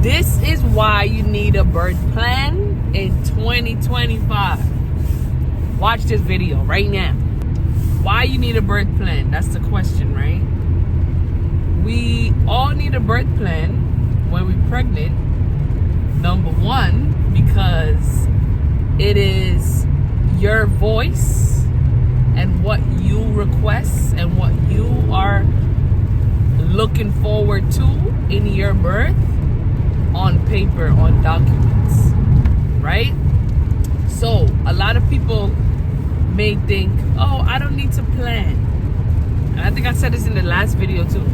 This is why you need a birth plan in 2025. Watch this video right now. Why you need a birth plan? That's the question, right? We all need a birth plan when we're pregnant. Number one, because it is your voice and what you request and what you are looking forward to in your birth on paper, on documents, right? So a lot of people may think, oh, I don't need to plan. And I think I said this in the last video too.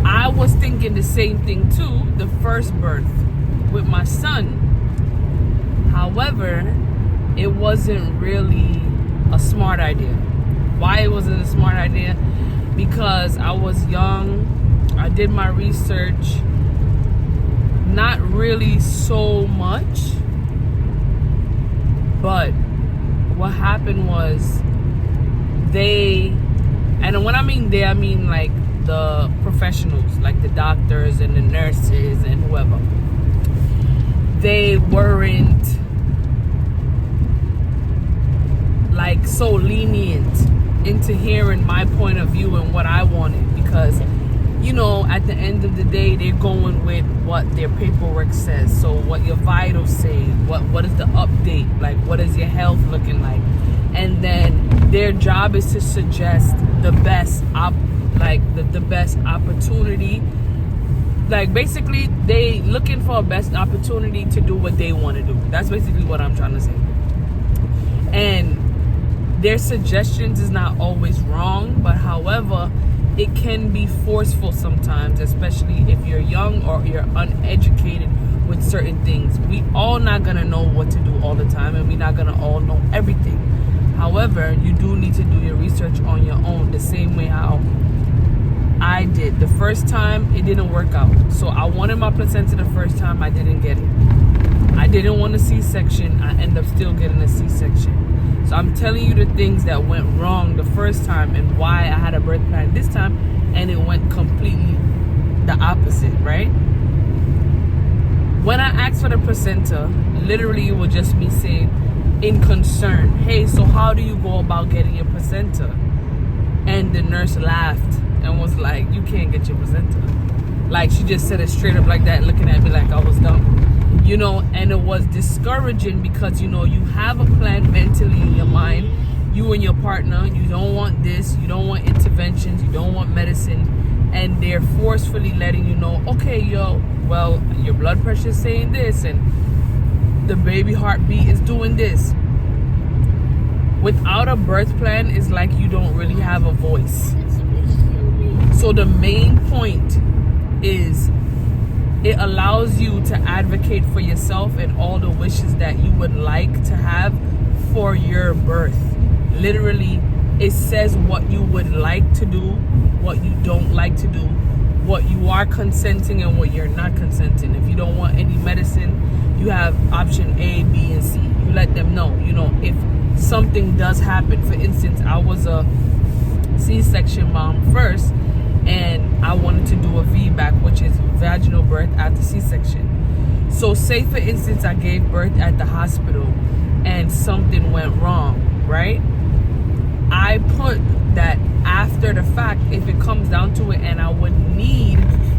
I was thinking the same thing too, the first birth with my son. However, it wasn't really a smart idea. Why it wasn't a smart idea? Because I was young, I did my research, not really so much, but what happened was and when I mean they, I mean like the professionals, like the doctors and the nurses and whoever, they weren't like so lenient into hearing my point of view and what I wanted, because you know, at the end of the day, they're going with what their paperwork says. So what your vitals say, what is the update, like what is your health looking like, and then their job is to suggest the best the best opportunity. Like basically, they looking for a best opportunity to do what they want to do. That's basically what I'm trying to say. And their suggestions is not always wrong, but however, it can be forceful sometimes, especially if you're young or you're uneducated with certain things. We all not gonna know what to do all the time, and we're not gonna all know everything. However, you do need to do your research on your own, the same way how I did. The first time, it didn't work out. So I wanted my placenta the first time, I didn't get it. I didn't want a C-section, I ended up still getting a C-section. So I'm telling you the things that went wrong the first time and why I had a birth plan this time, and it went completely the opposite, right? When I asked for the placenta, literally it was just me saying in concern, hey, so how do you go about getting your placenta? And the nurse laughed and was like, you can't get your placenta. Like, she just said it straight up like that, looking at me like I was dumb. You know, and it was discouraging because, you know, you have a plan mentally in your mind, you and your partner, you don't want this, you don't want interventions, you don't want medicine, and they're forcefully letting you know, okay, well, your blood pressure is saying this, and the baby heartbeat is doing this. Without a birth plan, it's like you don't really have a voice. So the main point is, it allows you to advocate for yourself and all the wishes that you would like to have for your birth. Literally, it says what you would like to do, what you don't like to do, what you are consenting and what you're not consenting. If you don't want any medicine, you have option A, B, and C. You let them know, you know, if something does happen. For instance, I was a C-section mom first, and I wanted to do a VBAC, which is vaginal birth after C-section. So say for instance I gave birth at the hospital and something went wrong, right? I put that after the fact, if it comes down to it and I would need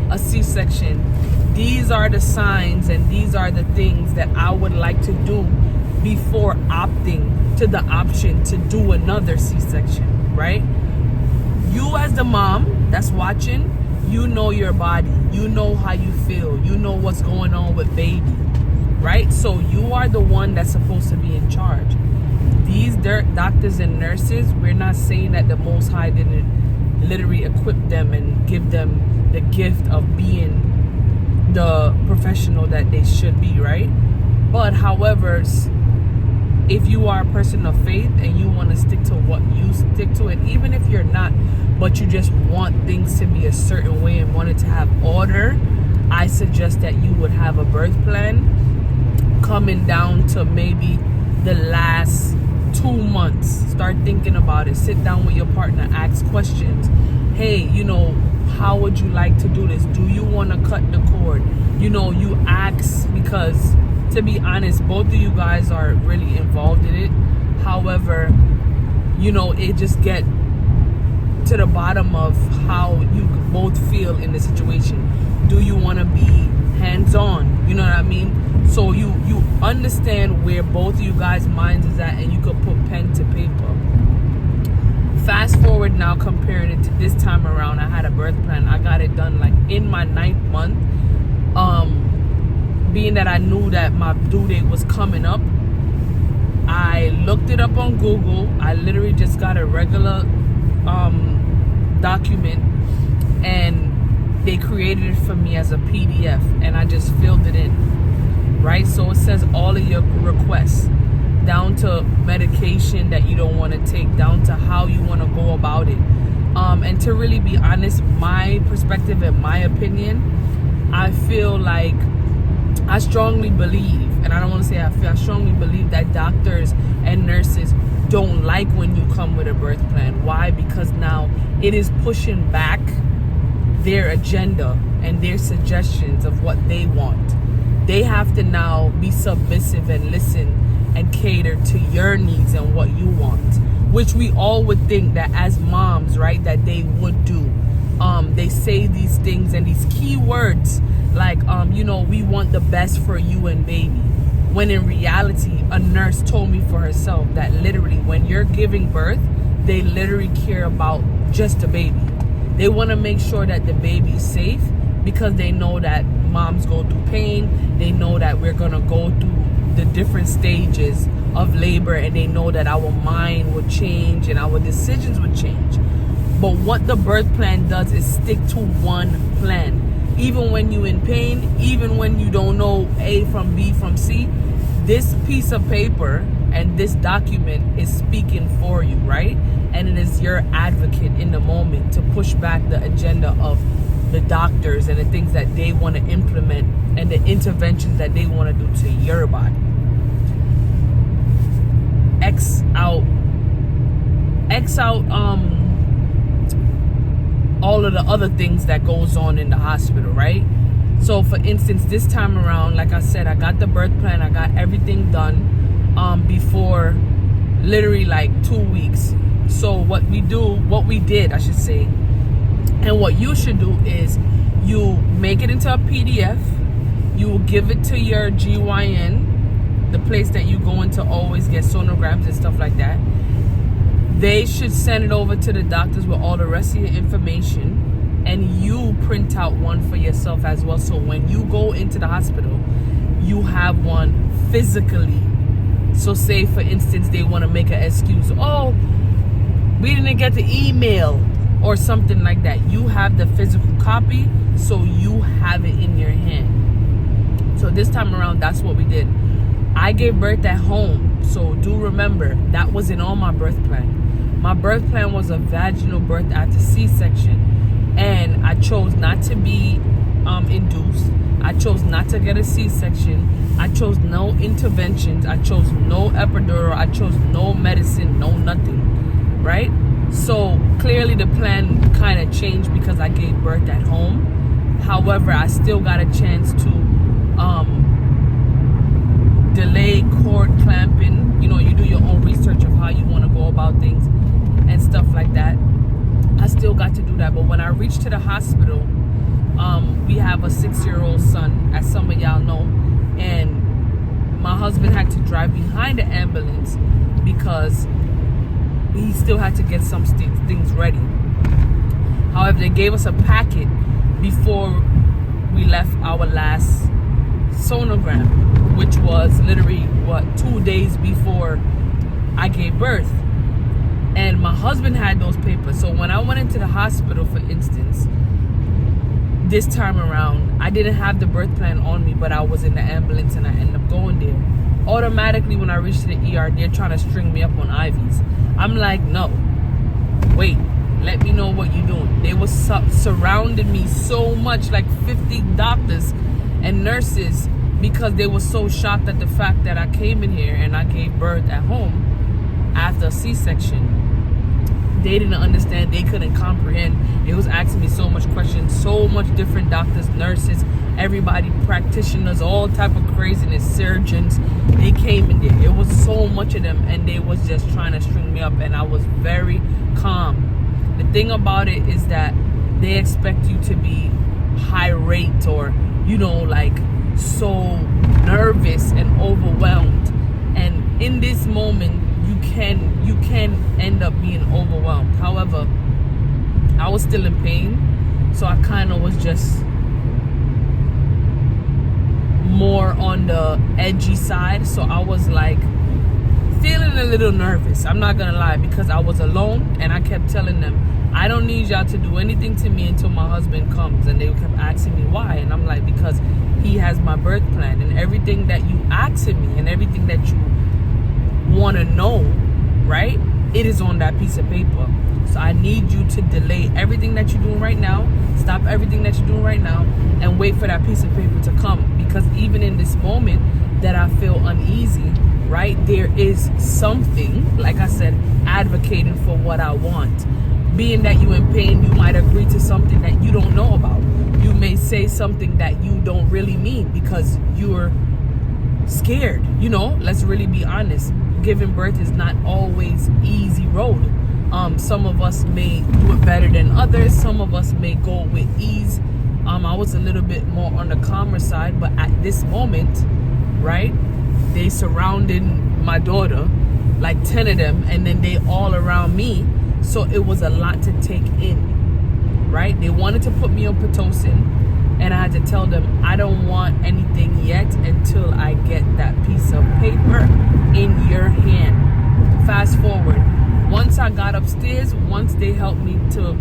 a C-section, these are the signs and these are the things that I would like to do before opting to the option to do another C-section, right? You as the mom that's watching, you know your body, you know how you feel, you know what's going on with baby, right? So you are the one that's supposed to be in charge. These doctors and nurses, we're not saying that the Most High didn't literally equip them and give them the gift of being the professional that they should be, right? But however, if you are a person of faith and you want to stick to what you stick to it, even if you're not, but you just want things to be a certain way and want it to have order, I suggest that you would have a birth plan coming down to maybe the last 2 months. Start thinking about it. Sit down with your partner, ask questions. Hey, you know, how would you like to do this? Do you want to cut the cord? You know, you ask because, to be honest, both of you guys are really involved in it. However, you know, it just get to the bottom of how you both feel in the situation. Do you want to be hands-on? You know what I mean? So you understand where both of you guys' minds is at, and you could put pen to paper. Fast forward now, comparing it to this time around, I had a birth plan. I got it done like in my 9th month. Being that I knew that my due date was coming up, I looked it up on Google. I literally just got a regular document, and they created it for me as a PDF, and I just filled it in, right? So it says all of your requests, down to medication that you don't want to take, down to how you want to go about it. And to really be honest, my perspective and my opinion, I feel like I strongly believe, and I don't want to say I strongly believe that doctors and nurses don't like when you come with a birth plan. Why? Because now it is pushing back their agenda and their suggestions of what they want. They have to now be submissive and listen and cater to your needs and what you want, which we all would think that as moms, right, that they would do. They say these things and these key words like, you know, we want the best for you and baby. When in reality, a nurse told me for herself that literally when you're giving birth, they literally care about just the baby. They want to make sure that the baby is safe, because they know that moms go through pain. They know that we're going to go through the different stages of labor, and they know that our mind will change and our decisions will change. But what the birth plan does is stick to one plan. Even when you're in pain, even when you don't know A from B from C, this piece of paper and this document is speaking for you, right? And it is your advocate in the moment to push back the agenda of the doctors and the things that they want to implement and the interventions that they want to do to your body. X out all of the other things that goes on in the hospital, right? So for instance, this time around, like I said, I got the birth plan, I got everything done before literally like 2 weeks. So what we did, I should say, and what you should do is you make it into a PDF, you will give it to your GYN, the place that you go in to always get sonograms and stuff like that. They should send it over to the doctors with all the rest of your information, and you print out one for yourself as well. So when you go into the hospital, you have one physically. So say for instance, they want to make an excuse. Oh, we didn't get the email or something like that. You have the physical copy, so you have it in your hand. So this time around, that's what we did. I gave birth at home. So do remember, that wasn't on my birth plan. My birth plan was a vaginal birth after C-section. And I chose not to be induced. I chose not to get a C-section. I chose no interventions. I chose no epidural. I chose no medicine, no nothing, right? So clearly the plan kind of changed because I gave birth at home. However, I still got a chance to delay cord clamping. You know, you do your own research of how you want to go about things and stuff like that. I still got to do that. But when I reached to the hospital, we have a 6-year-old son, as some of y'all know, and my husband had to drive behind the ambulance because he still had to get some things ready. However, they gave us a packet before we left our last sonogram, which was literally 2 days before I gave birth. And my husband had those papers. So when I went into the hospital, for instance, this time around, I didn't have the birth plan on me, but I was in the ambulance and I ended up going there. Automatically, when I reached to the ER, they're trying to string me up on IVs. I'm like, no, wait, let me know what you're doing. They were surrounding me so much, like 50 doctors and nurses, because they were so shocked at the fact that I came in here and I gave birth at home after a C-section. they didn't understand, they couldn't comprehend. It was asking me so much questions, so much different doctors, nurses, everybody, practitioners, all type of craziness, surgeons. They came in there. It was so much of them, and they was just trying to string me up, and I was very calm. The thing about it is that they expect you to be irate or, you know, like so nervous and overwhelmed. And in this moment, you can end up being overwhelmed. However, I was still in pain, so I kind of was just more on the edgy side. So I was like feeling a little nervous, I'm not gonna lie, because I was alone, and I kept telling them, I don't need y'all to do anything to me until my husband comes. And they kept asking me why, and I'm like, because he has my birth plan, and everything that you asking me and everything that you want to know, right, it is on that piece of paper. So I need you to delay everything that you're doing right now, stop everything that you're doing right now, and wait for that piece of paper to come. Because even in this moment that I feel uneasy, right, there is something, like I said, advocating for what I want. Being that you're in pain, you might agree to something that you don't know about. You may say something that you don't really mean because you're scared. You know, let's really be honest. Giving birth is not always easy road. Some of us may do it better than others. Some of us may go with ease. I was a little bit more on the calmer side, but at this moment, right, they surrounded my daughter, like 10 of them, and then they all around me. So it was a lot to take in, right? They wanted to put me on Pitocin, and I had to tell them, I don't want anything yet until I get that piece of paper in your hand. Fast forward. Once I got upstairs, once they helped me to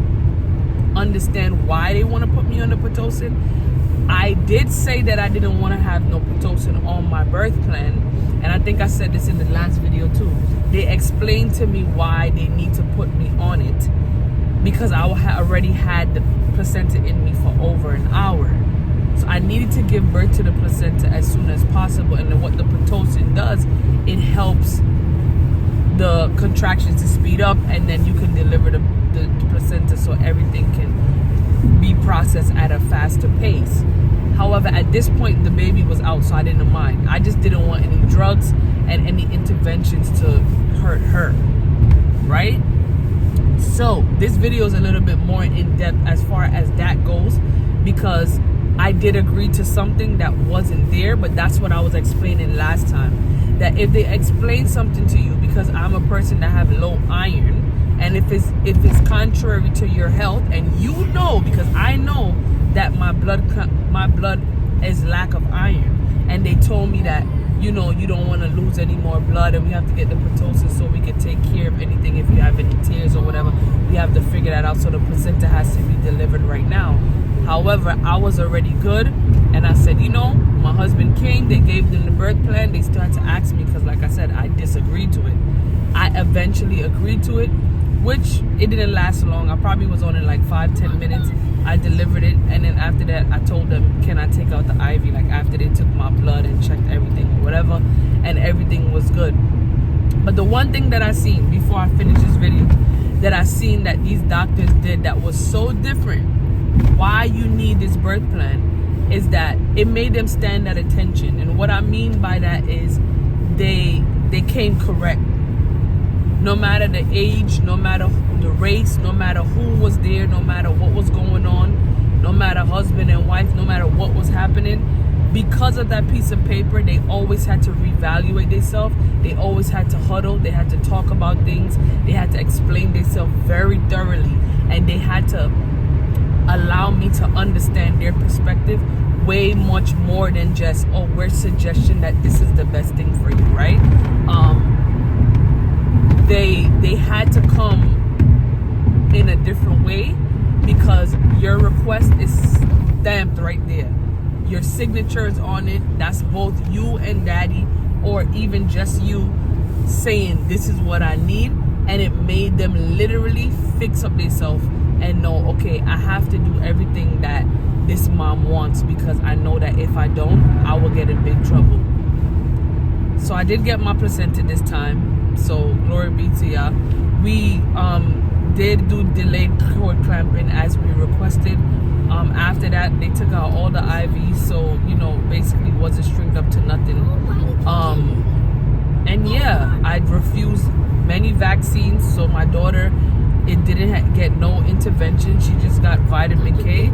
understand why they want to put me on the Pitocin, I did say that I didn't want to have no Pitocin on my birth plan. And I think I said this in the last video too. They explained to me why they need to put me on it, because I already had the placenta in me for over an hour. So I needed to give birth to the placenta as soon as possible. And then what the Pitocin does, it helps the contractions to speed up, and then you can deliver the placenta so everything can be processed at a faster pace. However, at this point, the baby was out, so I didn't mind. I just didn't want any drugs and any interventions to hurt her, right? So this video is a little bit more in depth as far as that goes, because I did agree to something that wasn't there, but that's what I was explaining last time. That if they explain something to you, because I'm a person that have low iron, and if it's contrary to your health, and you know, because I know that my blood is lack of iron, and they told me that, you know, you don't want to lose any more blood, and we have to get the Pitocin so we can take care of anything. If you have any tears or whatever, we have to figure that out. So the placenta has to be delivered right now. However, I was already good, and I said, you know, my husband came, they gave them the birth plan, they still had to ask me, because like I said, I disagreed to it. I eventually agreed to it, which it didn't last long. I probably was on it like 5-10 minutes. I delivered it, and then after that, I told them, can I take out the IV? Like after they took my blood and checked everything or whatever, and everything was good. But the one thing that I seen before I finish this video, that I seen that these doctors did that was so different, why you need this birth plan, is that it made them stand at attention. And what I mean by that is they came correct. No matter the age, no matter the race, no matter who was there, no matter what was going on, no matter husband and wife, no matter what was happening, because of that piece of paper, they always had to reevaluate themselves. They always had to huddle. They had to talk about things. They had to explain themselves very thoroughly. And they had to allow me to understand their perspective way much more than just, oh, we're suggesting that this is the best thing for you, right? They had to come in a different way, because your request is stamped right there. Your signature is on it. That's both you and daddy, or even just you saying this is what I need. And it made them literally fix up themselves and know, okay, I have to do everything that this mom wants, because I know that if I don't, I will get in big trouble. So I did get my placenta this time. So glory be to y'all. We did do delayed cord clamping as we requested. After that, they took out all the IVs, so you know, basically wasn't stringed up to nothing. And yeah, I'd refused many vaccines. So my daughter, it didn't get no intervention. She just got vitamin K,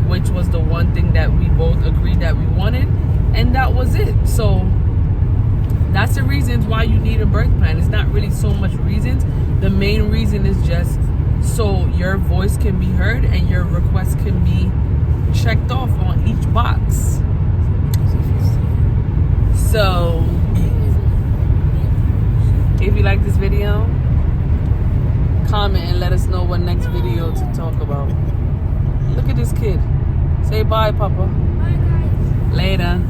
which was the one thing that we both agreed that we wanted, and that was it. So that's the reasons why you need a birth plan. It's not really so much reasons. The main reason is just so your voice can be heard and your request can be checked off on each box. So if you like this video, comment and let us know what next video to talk about. Look at this kid. Say bye, Papa. Bye, guys. Later.